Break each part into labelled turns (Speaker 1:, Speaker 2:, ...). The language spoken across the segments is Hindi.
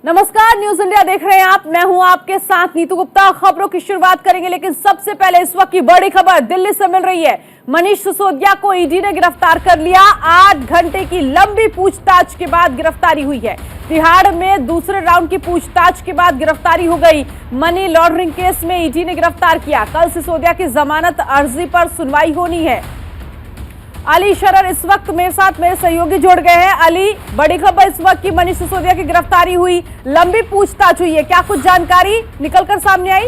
Speaker 1: नमस्कार, न्यूज इंडिया देख रहे हैं आप। मैं हूं आपके साथ नीतू गुप्ता। खबरों की शुरुआत करेंगे, लेकिन सबसे पहले इस वक्त की बड़ी खबर दिल्ली से मिल रही है। मनीष सिसोदिया को ईडी ने गिरफ्तार कर लिया। 8 घंटे की लंबी पूछताछ के बाद गिरफ्तारी हुई है। तिहाड़ में दूसरे राउंड की पूछताछ के बाद गिरफ्तारी हो गई। मनी लॉन्ड्रिंग केस में ईडी ने गिरफ्तार किया। कल सिसोदिया की जमानत अर्जी पर सुनवाई होनी है। अली शरर इस वक्त मेरे साथ मेरे सहयोगी जुड़ गए हैं। अली, बड़ी खबर इस वक्त की मनीष सिसोदिया की गिरफ्तारी हुई, लंबी पूछताछ हुई है, क्या कुछ जानकारी निकलकर सामने आई?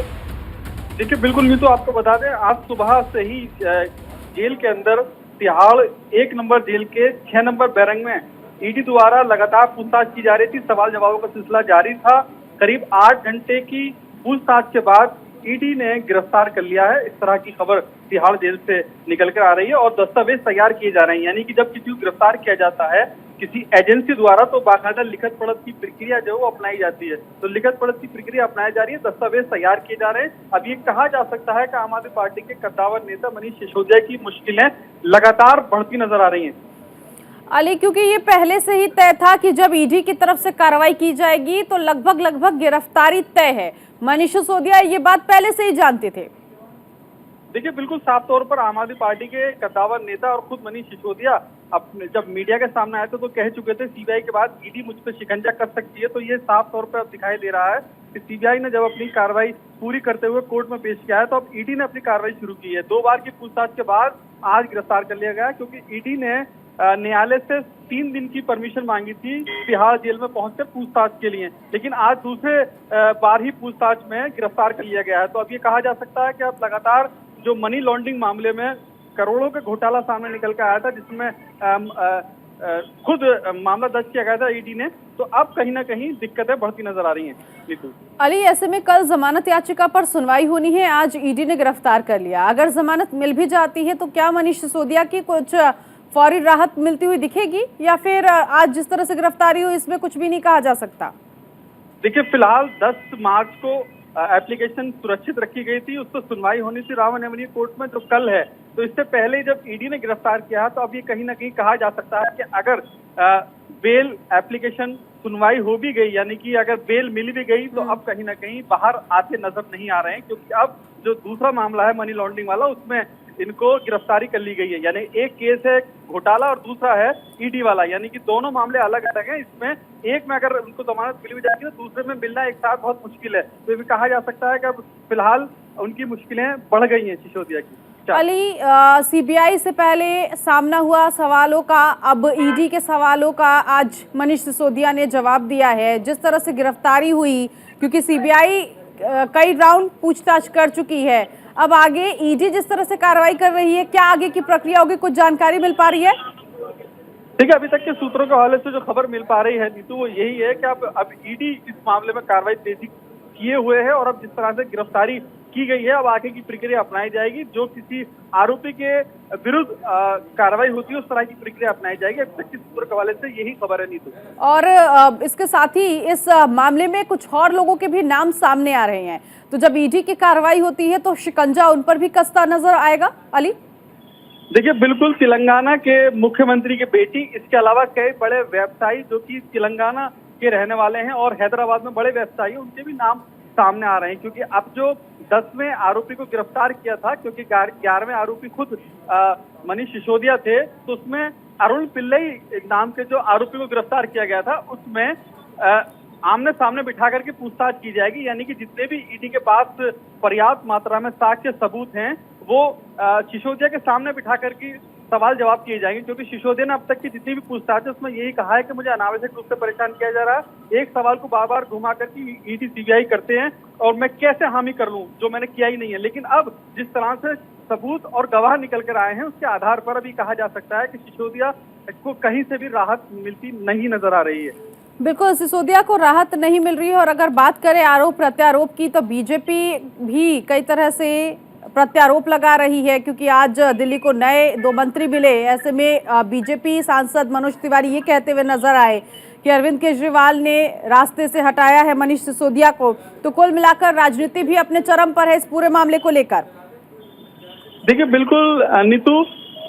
Speaker 2: देखिए, बिल्कुल नीतू, आपको बता दें, आज सुबह से ही जेल के अंदर तिहाड़ 1 नंबर जेल के 6 नंबर बैरंग में ईडी द्वारा लगातार पूछताछ की जा रही थी। सवाल जवाबों का सिलसिला जारी था। करीब 8 घंटे की पूछताछ के बाद ईडी ने गिरफ्तार कर लिया है। इस तरह की खबर तिहाड़ जेल से निकल कर आ रही है और दस्तावेज तैयार किए जा रहे हैं। यानी कि जब किसी को गिरफ्तार किया जाता है किसी एजेंसी द्वारा, तो बाकायदा लिखत पढ़त की प्रक्रिया जो वो अपनाई जाती है। तो लिखत पढ़त की प्रक्रिया अपनाई जा रही है, दस्तावेज तैयार किए जा रहे हैं। अब ये कहा जा सकता है कि आम आदमी पार्टी के कद्दावर नेता मनीष सिसोदिया की मुश्किलें लगातार बढ़ती नजर आ रही हैं।
Speaker 1: अली, क्योंकि ये पहले से ही तय था कि जब ईडी की तरफ से कार्रवाई की जाएगी तो लगभग गिरफ्तारी तय है। मनीष सिसोदिया ये बात पहले से ही जानते थे।
Speaker 2: देखिए, बिल्कुल साफ तौर पर आम आदमी पार्टी के कद्दावर नेता और खुद मनीष सिसोदिया अपने जब मीडिया के सामने आए थे तो कह चुके थे सीबीआई के बाद ईडी मुझ पर शिकंजा कर सकती है। तो ये साफ तौर पर अब दिखाई दे रहा है कि सीबीआई ने जब अपनी कार्रवाई पूरी करते हुए कोर्ट में पेश किया है तो अब ईडी ने अपनी कार्रवाई शुरू की है। 2 बार की पूछताछ के बाद आज गिरफ्तार कर लिया गया, क्योंकि ईडी ने न्यायालय से 3 दिन की परमिशन मांगी थी तिहाड़ जेल में पहुंचकर पूछताछ के लिए, लेकिन आज दूसरे बार ही पूछताछ में गिरफ्तार कर लिया गया है। तो अब ये कहा जा सकता है कि अब लगातार जो मनी लॉन्ड्रिंग मामले में करोड़ों का घोटाला सामने निकल कर आया था, जिसमें खुद मामला दर्ज किया गया था ईडी ने, तो अब कहीं ना कहीं दिक्कतें बढ़ती नजर आ रही हैं। नीतू,
Speaker 1: अली, ऐसे में कल जमानत याचिका पर सुनवाई होनी है, आज ईडी ने गिरफ्तार कर लिया। अगर जमानत मिल भी जाती है तो क्या मनीष सिसोदिया की कुछ फौरी राहत मिलती हुई दिखेगी, या फिर आज जिस तरह से गिरफ्तारी हुई इसमें कुछ भी नहीं कहा जा सकता?
Speaker 2: देखिए, फिलहाल 10 मार्च को एप्लीकेशन सुरक्षित रखी गई थी, उस पर सुनवाई होनी थी रामानगरी कोर्ट में, जो कल है। तो इससे पहले जब ईडी ने गिरफ्तार किया तो अब ये कहीं ना कहीं कहा जा सकता है कि अगर बेल एप्लीकेशन सुनवाई हो भी गई, यानी कि अगर बेल मिल भी गई, तो अब कहीं ना कहीं बाहर आते नजर नहीं आ रहे हैं, क्योंकि अब जो दूसरा मामला है मनी लॉन्ड्रिंग वाला, उसमें इनको गिरफ्तारी कर ली गई है। यानी एक केस है घोटाला और दूसरा है ईडी वाला, यानी कि दोनों मामले अलग अलग हैं। इसमें एक में अगर उनको जमानत मिल भी जाएगी तो दूसरे में मिलना एक साथ बहुत मुश्किल है। तो ये भी कहा जा सकता है कि अब फिलहाल उनकी मुश्किलें बढ़ गई हैं सिसोदिया की।
Speaker 1: अली, सीबीआई से पहले सामना हुआ सवालों का, अब ईडी के सवालों का आज मनीष सिसोदिया ने जवाब दिया है। जिस तरह से गिरफ्तारी हुई, क्योंकि सीबीआई कई राउंड पूछताछ कर चुकी है, अब आगे ईडी जिस तरह से कार्रवाई कर रही है, क्या आगे की प्रक्रिया होगी, कुछ जानकारी मिल पा रही है?
Speaker 2: ठीक है, अभी तक के सूत्रों के हवाले से जो खबर मिल पा रही है नीतू, वो यही है कि अब ईडी इस मामले में कार्रवाई तेजी किए हुए है और अब जिस तरह से गिरफ्तारी की गई है, अब आगे की प्रक्रिया अपनाई जाएगी। जो किसी आरोपी के विरुद्ध कार्रवाई होती है उस तरह की प्रक्रिया अपनाई जाएगी। अब तक के सूत्रों के हवाले से यही खबर है नीतू।
Speaker 1: और इसके साथ ही इस मामले में कुछ और लोगों के भी नाम सामने आ रहे हैं, तो जब ईडी की कार्रवाई होती है तो शिकंजा उन पर भी कसता नजर आएगा। अली,
Speaker 2: देखिए, बिल्कुल तेलंगाना के मुख्यमंत्री की बेटी, इसके अलावा कई बड़े व्यवसायी जो कि तेलंगाना के रहने वाले हैं और हैदराबाद में बड़े व्यवसायी, उनके भी नाम सामने आ रहे हैं। क्योंकि अब जो 10वें आरोपी को गिरफ्तार किया था, क्योंकि 11वें आरोपी खुद मनीष सिसोदिया थे, तो उसमें अरुण पिल्लई नाम के जो आरोपी को गिरफ्तार किया गया था, उसमें आमने सामने बिठा करके पूछताछ की जाएगी। यानी कि जितने भी ईडी के पास पर्याप्त मात्रा में साक्ष्य सबूत हैं, वो सिसोदिया के सामने बिठा करके सवाल जवाब किए जाएंगे। क्योंकि सिसोदिया ने अब तक की जितनी भी पूछताछ है उसमें यही कहा है कि मुझे अनावश्यक रूप से परेशान किया जा रहा है, एक सवाल को बार बार घुमा करके ईडी सीबीआई करते हैं और मैं कैसे हामी कर लूं जो मैंने किया ही नहीं है। लेकिन अब जिस तरह से सबूत और गवाह निकल कर आए हैं, उसके आधार पर अभी कहा जा सकता है कि सिसोदिया को कहीं से भी राहत मिलती नहीं नजर आ रही है।
Speaker 1: बिल्कुल, सिसोदिया को राहत नहीं मिल रही है। और अगर बात करें आरोप प्रत्यारोप की, तो बीजेपी भी कई तरह से प्रत्यारोप लगा रही है, क्योंकि आज दिल्ली को नए 2 मंत्री मिले। ऐसे में बीजेपी सांसद मनोज तिवारी ये कहते हुए नजर आए कि अरविंद केजरीवाल ने रास्ते से हटाया है मनीष सिसोदिया को। तो कुल मिलाकर राजनीति भी अपने चरम पर है इस पूरे मामले को लेकर।
Speaker 2: देखिए, बिल्कुल नीतू,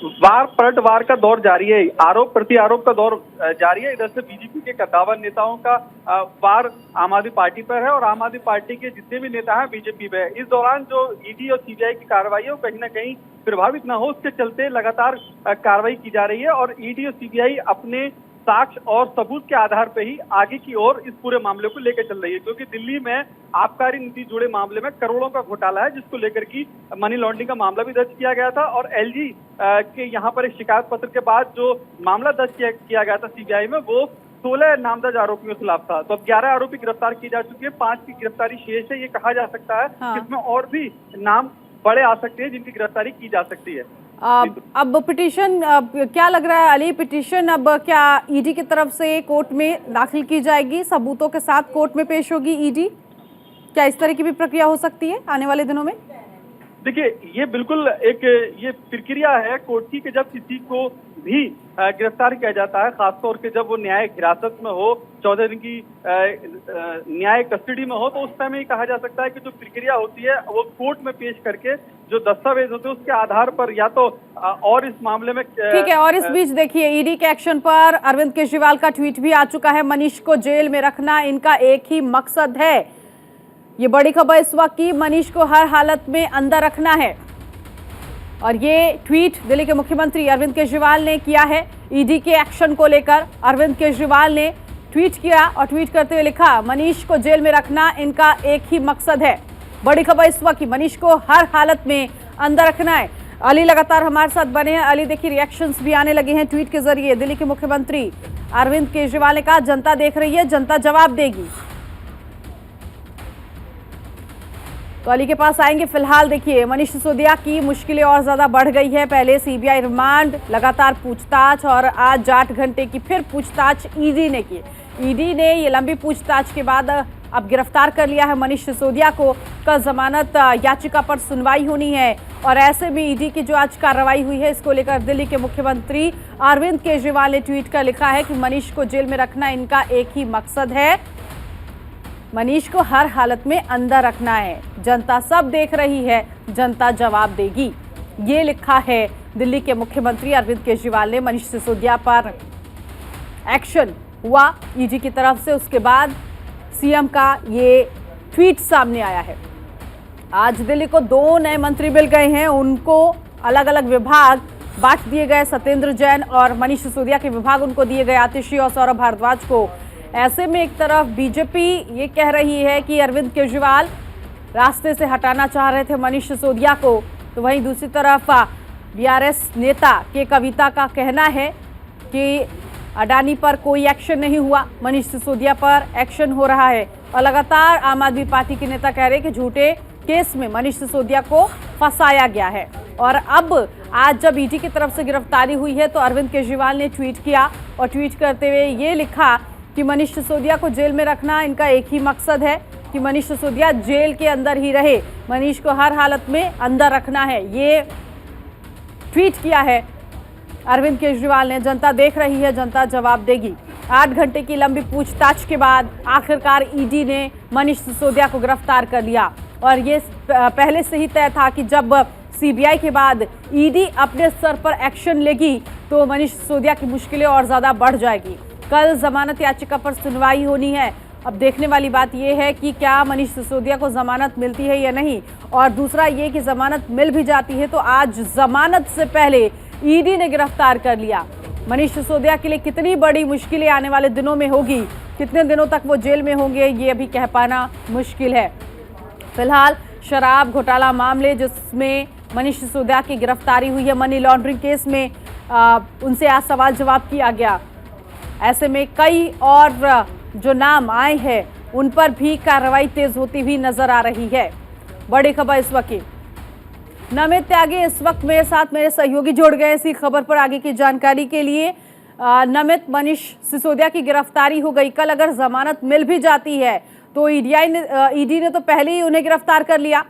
Speaker 2: वार पलटवार का दौर जारी है, आरोप प्रत्यारोप का दौर जारी है। इधर से बीजेपी के कद्दावर नेताओं का वार आम आदमी पार्टी पर है और आम आदमी पार्टी के जितने भी नेता हैं बीजेपी पे है। इस दौरान जो ईडी और सीबीआई की कार्रवाई है वो कहीं ना कहीं प्रभावित न हो, उसके चलते लगातार कार्रवाई की जा रही है और ईडी और सीबीआई अपने साक्ष्य और सबूत के आधार पर ही आगे की ओर इस पूरे मामले को लेकर चल रही है, क्योंकि दिल्ली में आबकारी नीति जुड़े मामले में करोड़ों का घोटाला है, जिसको लेकर की मनी लॉन्ड्रिंग का मामला भी दर्ज किया गया था और एलजी के यहाँ पर एक शिकायत पत्र के बाद जो मामला दर्ज किया गया था सीबीआई में, वो 16 नामजद आरोपियों के खिलाफ था। तो अब 11 आरोपी गिरफ्तार किए जा चुके हैं, 5 की गिरफ्तारी शेष है। ये कहा जा सकता है
Speaker 1: हाँ।
Speaker 2: इसमें और भी नाम बड़े आ सकते हैं जिनकी गिरफ्तारी की जा सकती है।
Speaker 1: अब पिटीशन क्या लग रहा है अली, पिटीशन अब क्या ईडी की तरफ से कोर्ट में दाखिल की जाएगी, सबूतों के साथ कोर्ट में पेश होगी ईडी? क्या इस तरह की भी प्रक्रिया हो सकती है आने वाले दिनों में?
Speaker 2: देखिए, ये बिल्कुल एक ये प्रक्रिया है कोर्ट की कि जब किसी को भी गिरफ्तार किया जाता है, खासतौर के जब वो न्यायिक हिरासत में हो, 14 दिन की न्यायिक कस्टडी में हो, तो उस समय कहा जा सकता है कि जो प्रक्रिया होती है वो कोर्ट में पेश करके जो दस्तावेज होते हैं उसके आधार पर या तो और इस मामले में
Speaker 1: ठीक है। और इस बीच देखिए, ईडी के एक्शन पर अरविंद केजरीवाल का ट्वीट भी आ चुका है। मनीष को जेल में रखना इनका एक ही मकसद है। ये बड़ी खबर इस वक्त की, मनीष को हर हालत में अंदर रखना है। और ये ट्वीट दिल्ली के मुख्यमंत्री अरविंद केजरीवाल ने किया है। ईडी के एक्शन को लेकर अरविंद केजरीवाल ने ट्वीट किया और ट्वीट करते हुए लिखा, मनीष को जेल में रखना इनका एक ही मकसद है। बड़ी खबर इस वक्त की, मनीष को हर हालत में अंदर रखना है। अली लगातार हमारे साथ बने हैं। अली देखिए, रिएक्शंस भी आने लगे हैं ट्वीट के जरिए। दिल्ली के मुख्यमंत्री अरविंद केजरीवाल ने कहा, जनता देख रही है, जनता जवाब देगी। तो अली के पास आएंगे। फिलहाल देखिए, मनीष सिसोदिया की मुश्किलें और ज्यादा बढ़ गई है। पहले सीबीआई रिमांड, लगातार पूछताछ और आज 8 घंटे की फिर पूछताछ ईडी ने की। ईडी ने ये लंबी पूछताछ के बाद अब गिरफ्तार कर लिया है मनीष सिसोदिया को। कल जमानत याचिका पर सुनवाई होनी है और ऐसे में ईडी की जो आज कार्रवाई हुई है, इसको लेकर दिल्ली के मुख्यमंत्री अरविंद केजरीवाल ने ट्वीट कर लिखा है कि मनीष को जेल में रखना इनका एक ही मकसद है। मनीष को हर हालत में अंदर रखना है। जनता सब देख रही है, जनता जवाब देगी। ये लिखा है दिल्ली के मुख्यमंत्री अरविंद केजरीवाल ने। मनीष सिसोदिया पर एक्शन हुआ ईडी की तरफ से, उसके बाद सीएम का ये ट्वीट सामने आया है। आज दिल्ली को 2 नए मंत्री मिल गए हैं, उनको अलग अलग विभाग बांट दिए गए। सत्येंद्र जैन और मनीष सिसोदिया के विभाग उनको दिए गए, आतिशी और सौरभ भारद्वाज को। ऐसे में एक तरफ बीजेपी ये कह रही है कि अरविंद केजरीवाल रास्ते से हटाना चाह रहे थे मनीष सिसोदिया को, तो वहीं दूसरी तरफ बीआरएस नेता के कविता का कहना है कि अडानी पर कोई एक्शन नहीं हुआ, मनीष सिसोदिया पर एक्शन हो रहा है। और लगातार आम आदमी पार्टी के नेता कह रहे हैं कि झूठे केस में मनीष सिसोदिया को फंसाया गया है। और अब आज जब ईडी की तरफ से गिरफ्तारी हुई है तो अरविंद केजरीवाल ने ट्वीट किया और ट्वीट करते हुए ये लिखा कि मनीष सिसोदिया को जेल में रखना इनका एक ही मकसद है कि मनीष सिसोदिया जेल के अंदर ही रहे। मनीष को हर हालत में अंदर रखना है, ये ट्वीट किया है अरविंद केजरीवाल ने। जनता देख रही है, जनता जवाब देगी। 8 घंटे की लंबी पूछताछ के बाद आखिरकार ईडी ने मनीष सिसोदिया को गिरफ्तार कर लिया। और ये पहले से ही तय था कि जब सीबीआई के बाद ईडी अपने स्तर पर एक्शन लेगी तो मनीष सिसोदिया की मुश्किलें और ज्यादा बढ़ जाएगी। कल जमानत याचिका पर सुनवाई होनी है। अब देखने वाली बात यह है कि क्या मनीष सिसोदिया को जमानत मिलती है या नहीं, और दूसरा ये कि जमानत मिल भी जाती है तो आज जमानत से पहले ईडी ने गिरफ्तार कर लिया। मनीष सिसोदिया के लिए कितनी बड़ी मुश्किलें आने वाले दिनों में होगी, कितने दिनों तक वो जेल में होंगे, ये अभी कह पाना मुश्किल है। फिलहाल शराब घोटाला मामले जिसमें मनीष सिसोदिया की गिरफ्तारी हुई है, मनी लॉन्ड्रिंग केस में उनसे आज सवाल जवाब किया गया। ऐसे में कई और जो नाम आए हैं उन पर भी कार्रवाई तेज होती हुई नजर आ रही है। बड़ी खबर इस वक्त की। नमित त्यागी इस वक्त मेरे साथ मेरे सहयोगी जुड़ गए इसी खबर पर आगे की जानकारी के लिए। नमित, मनीष सिसोदिया की गिरफ्तारी हो गई, कल अगर जमानत मिल भी जाती है तो ईडी ने तो पहले ही उन्हें गिरफ्तार कर लिया।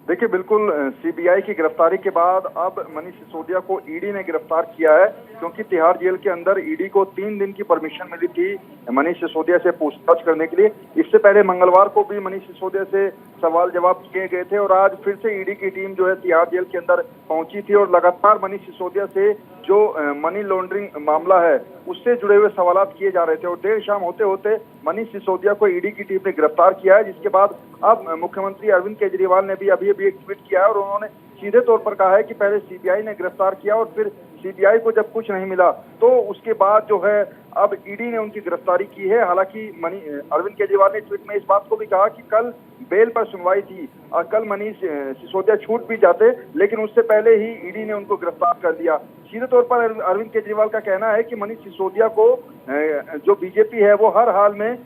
Speaker 3: देखिए, बिल्कुल सीबीआई की गिरफ्तारी के बाद अब मनीष सिसोदिया को ईडी ने गिरफ्तार किया है, क्योंकि तिहाड़ जेल के अंदर ईडी को 3 दिन की परमिशन मिली थी मनीष सिसोदिया से पूछताछ करने के लिए। इससे पहले मंगलवार को भी मनीष सिसोदिया से सवाल जवाब किए गए थे और आज फिर से ईडी की टीम जो है तिहाड़ जेल के अंदर पहुंची थी और लगातार मनीष सिसोदिया से जो मनी लॉन्ड्रिंग मामला है उससे जुड़े हुए सवाल किए जा रहे थे। और देर शाम होते होते मनीष सिसोदिया को ईडी की टीम ने गिरफ्तार किया है, जिसके बाद अब मुख्यमंत्री अरविंद केजरीवाल ने भी अभी एक ट्वीट किया है और उन्होंने सीधे तौर पर कहा है कि पहले सीबीआई ने गिरफ्तार किया और फिर सीबीआई को जब कुछ नहीं मिला तो उसके बाद जो है अब ईडी ने उनकी गिरफ्तारी की है। हालांकि अरविंद केजरीवाल ने ट्वीट में इस बात को भी कहा कि कल बेल पर सुनवाई थी और कल मनीष सिसोदिया छूट भी जाते, लेकिन उससे पहले ही ईडी ने उनको गिरफ्तार कर दिया। सीधे तौर पर अरविंद केजरीवाल का कहना है कि मनीष सिसोदिया को जो बीजेपी है वो हर हाल में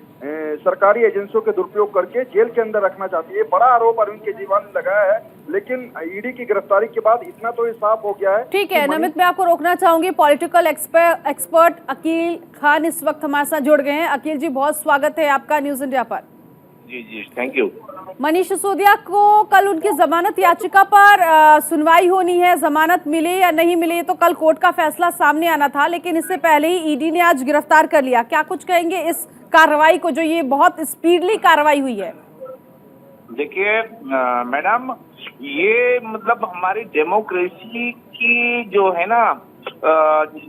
Speaker 3: सरकारी एजेंसियों के दुरुपयोग करके जेल के अंदर रखना चाहती है। बड़ा आरोप अरविंद केजरीवाल ने लगाया है, लेकिन ईडी की गिरफ्तारी के बाद इतना तो ये साफ हो गया है।
Speaker 1: ठीक है नमित, मैं आपको रोकना चाहूंगी। पॉलिटिकल एक्सपर्ट अकील खान इस वक्त हमारे साथ जुड़ गए हैं। अकील जी, बहुत स्वागत है आपका न्यूज इंडिया पर।
Speaker 4: जी थैंक यू।
Speaker 1: मनीष सिसोदिया को कल उनकी जमानत याचिका पर सुनवाई होनी है। जमानत मिले या नहीं मिले तो कल कोर्ट का फैसला सामने आना था, लेकिन इससे पहले ही ईडी ने आज गिरफ्तार कर लिया। क्या कुछ कहेंगे इस कार्रवाई को, जो ये बहुत स्पीडली कार्रवाई हुई है?
Speaker 4: देखिए मैडम, ये मतलब हमारी डेमोक्रेसी की जो है ना,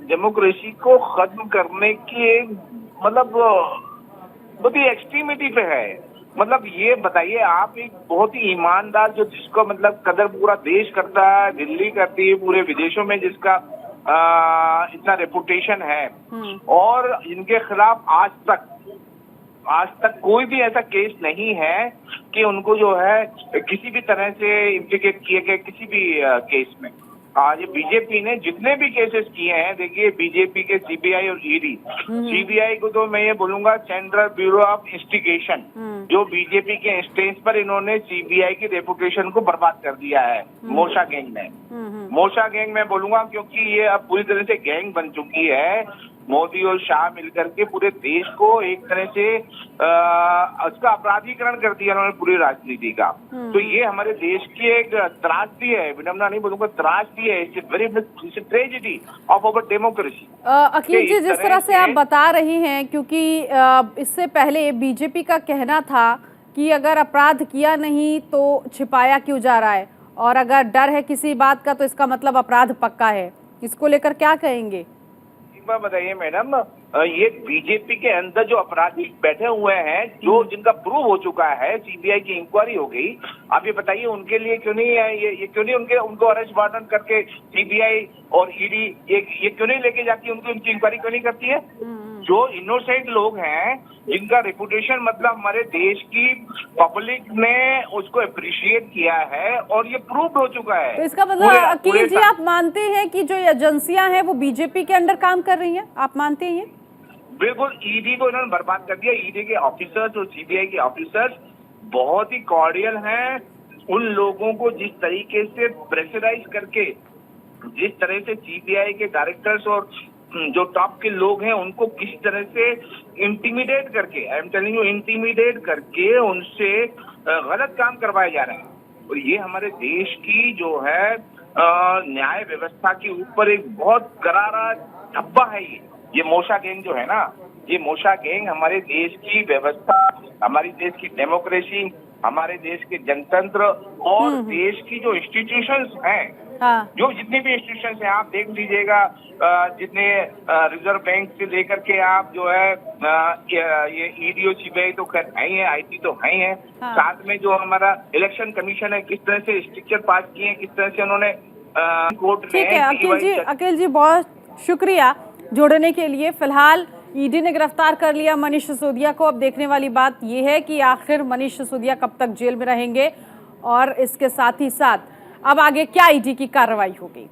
Speaker 4: डेमोक्रेसी को खत्म करने की मतलब बहुत ही एक्सट्रीमिटी पे है। मतलब ये बताइए आप, एक बहुत ही ईमानदार जो जिसको मतलब कदर पूरा देश करता है, दिल्ली करती है, पूरे विदेशों में जिसका इतना रेपुटेशन है, और इनके खिलाफ आज तक कोई भी ऐसा केस नहीं है कि उनको जो है किसी भी तरह से इम्प्लीकेट किए गए किसी भी केस में। आज बीजेपी ने जितने भी केसेस किए हैं, देखिए बीजेपी के सीबीआई और ईडी, सीबीआई को तो मैं ये बोलूंगा सेंट्रल ब्यूरो ऑफ इन्वेस्टिगेशन, जो बीजेपी के इंस्टेंस पर इन्होंने सीबीआई की रेपुटेशन को बर्बाद कर दिया है मोर्चा गैंग ने। मोर्चा गैंग मैं बोलूंगा क्योंकि ये अब पूरी तरह से गैंग बन चुकी है। मोदी और शाह मिलकर के पूरे देश को एक तरह से उसका अपराधीकरण कर दिया उन्होंने, पूरी राजनीति का। तो ये हमारे देश की एक त्रासदी है, विडम्बना नहीं बोलूंगा, त्रासदी है। It's very tragedy of our democracy.
Speaker 1: Akhil ji, जिस तरह से आप बता रहे हैं, क्योंकि इससे पहले बीजेपी का कहना था कि अगर अपराध किया नहीं तो छिपाया क्यों जा रहा है, और अगर डर है किसी बात का तो इसका मतलब अपराध पक्का है। इसको लेकर क्या कहेंगे?
Speaker 4: बताइए मैडम, ये बीजेपी के अंदर जो अपराधी बैठे हुए हैं, जो जिनका प्रूव हो चुका है, सीबीआई की इंक्वायरी हो गई, आप ये बताइए उनके लिए क्यों नहीं ये क्यों नहीं उनको अरेस्ट वारंट करके सीबीआई और ईडी ये क्यों नहीं लेके जाती, उनकी इंक्वायरी क्यों नहीं करती है? जो इनोसेंट लोग हैं, जिनका रेपुटेशन मतलब हमारे देश की पब्लिक ने उसको अप्रिशिएट किया है और ये प्रूव हो चुका है।
Speaker 1: तो इसका मतलब अकील जी, आप मानते हैं कि जो एजेंसियां हैं वो बीजेपी के अंडर काम कर रही हैं? आप मानते हैं?
Speaker 4: बिल्कुल, ईडी को इन्होंने बर्बाद कर दिया। ईडी के ऑफिसर्स और सीबीआई के ऑफिसर्स बहुत ही कॉर्डियल हैं। उन लोगों को जिस तरीके से प्रेशराइज करके, जिस तरह से सीबीआई के डायरेक्टर्स और जो टॉप के लोग हैं उनको किस तरह से इंटिमिडेट करके, I am telling you, intimidate करके उनसे गलत काम करवाए जा रहे हैं। और ये हमारे देश की जो है न्याय व्यवस्था के ऊपर एक बहुत करारा धब्बा है। ये मोर्चा गैंग जो है ना, ये मोर्चा गैंग हमारे देश की व्यवस्था, हमारे देश की डेमोक्रेसी, हमारे देश के जनतंत्र और देश की जो इंस्टीट्यूशंस हैं, जो जितनी भी इंस्टीट्यूशंस हैं, आप देख लीजिएगा, जितने रिजर्व बैंक से लेकर के आप जो है ये ईडी और सीबीआई तो खैर है ही है, आईटी तो है ही है, साथ में जो हमारा इलेक्शन कमीशन है, किस तरह से स्ट्रक्चर पास किए हैं, किस तरह से उन्होंने कोर्ट।
Speaker 1: ठीक है अखिल जी, बहुत शुक्रिया जोड़ने के लिए। फिलहाल ईडी ने गिरफ्तार कर लिया मनीष सिसोदिया को। अब देखने वाली बात यह है कि आखिर मनीष सिसोदिया कब तक जेल में रहेंगे और इसके साथ ही साथ अब आगे क्या ईडी की कार्रवाई होगी।